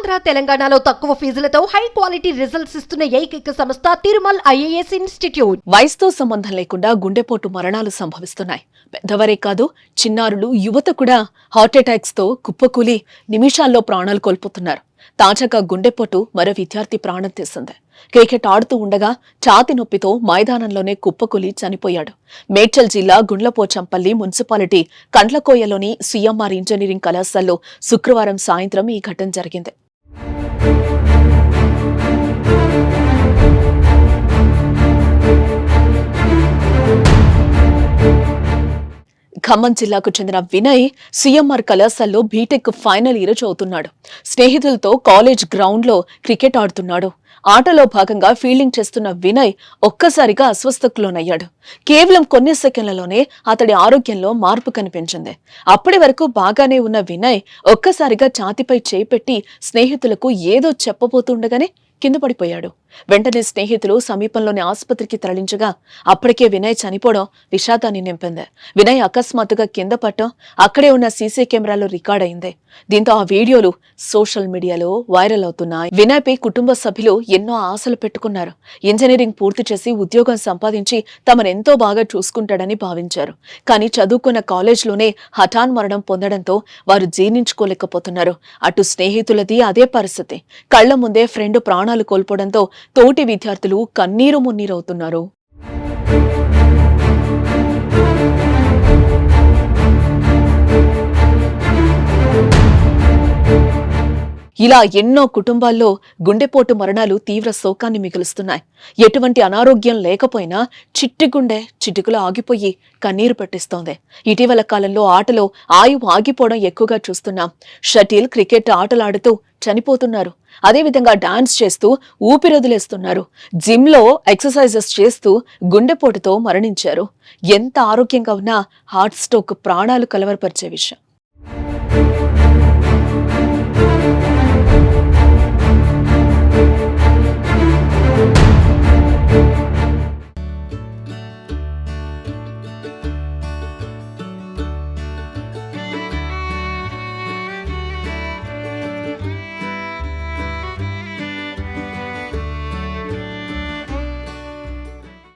ఆంధ్ర తెలంగాణలో తక్కువ ఫీజులతో high quality results ఇస్తున్న ఏకైక సంస్థ తిరుమల్ ఐఏఎస్ ఇన్స్టిట్యూట్. వయసుతో సంబంధం లేకుండా గుండెపోటు మరణాలు సంభవిస్తున్నాయి. పెద్దవరే కాదు, చిన్నారులు, యువత కూడా హార్ట్ అటాక్స్ తో కుప్పకూలి నిమిషాల్లో ప్రాణాలు కోల్పోతున్నారు. తాజాగా గుండెపోటు మరో విద్యార్థి ప్రాణం తీసింది. క్రికెట్ ఆడుతూ ఉండగా ఛాతి నొప్పితో మైదానంలోనే కుప్పకూలి చనిపోయాడు. మేడ్చల్ జిల్లా గుండ్లపోచంపల్లి మున్సిపాలిటీ కండ్లకోయలోని సిఎంఆర్ ఇంజనీరింగ్ కళాశాలలో శుక్రవారం సాయంత్రం ఈ ఘటన జరిగింది. ఖమ్మం జిల్లాకు చెందిన వినయ్ సిఎంఆర్ కళాశాలలో బీటెక్ ఫైనల్ ఇయర్ చదువుతున్నాడు. స్నేహితులతో కాలేజ్ గ్రౌండ్ లో క్రికెట్ ఆడుతున్నాడు. ఆటలో భాగంగా ఫీల్డింగ్ చేస్తున్న వినయ్ ఒక్కసారిగా అస్వస్థతకు లోనయ్యాడు. కేవలం కొన్ని సెకండ్లలోనే అతడి ఆరోగ్యంలో మార్పు కనిపించింది. అప్పటి వరకు బాగానే ఉన్న వినయ్ ఒక్కసారిగా ఛాతిపై చేయి పెట్టి స్నేహితులకు ఏదో చెప్పబోతుండగానే కింద పడిపోయాడు. వెంటనే స్నేహితులు సమీపంలోని ఆసుపత్రికి తరలించగా అప్పటికే వినయ్ చనిపోవడం విషాదాన్ని నింపింది. వినయ్ అకస్మాత్తుగా కింద పట్టడం అక్కడే ఉన్న సీసీ కెమెరాలో రికార్డ్ అయింది. దీంతో ఆ వీడియోలు సోషల్ మీడియాలో వైరల్ అవుతున్నాయి. వినయ్ పై కుటుంబ సభ్యులు ఎన్నో ఆశలు పెట్టుకున్నారు. ఇంజనీరింగ్ పూర్తి చేసి ఉద్యోగం సంపాదించి తమనెంతో బాగా చూసుకుంటాడని భావించారు. కానీ చదువుకున్న కాలేజ్లోనే హఠాన్ మరణం పొందడంతో వారు జీర్ణించుకోలేకపోతున్నారు. అటు స్నేహితులది అదే పరిస్థితి. కళ్ల ముందే ఫ్రెండ్ ప్రాణాలు కోల్పోవడంతో తోటి విద్యార్థులు కన్నీరు మున్నీరవుతున్నారు. ఇలా ఎన్నో కుటుంబాల్లో గుండెపోటు మరణాలు తీవ్ర శోకాన్ని మిగులుస్తున్నాయి. ఎటువంటి అనారోగ్యం లేకపోయినా చిట్టి గుండె చిటికలో ఆగిపోయి కన్నీరు పెట్టిస్తోంది. ఇటీవల కాలంలో ఆటలో ఆయువు ఆగిపోవడం ఎక్కువగా చూస్తున్నాం. షటిల్, క్రికెట్ ఆటలాడుతూ చనిపోతున్నారు. అదేవిధంగా డాన్స్ చేస్తూ ఊపిరొదిలేస్తున్నారు. జిమ్ లో ఎక్సర్సైజెస్ చేస్తూ గుండెపోటుతో మరణించారు. ఎంత ఆరోగ్యంగా ఉన్నా హార్ట్ స్ట్రోక్ ప్రాణాలు కలవరపరిచే విషయం.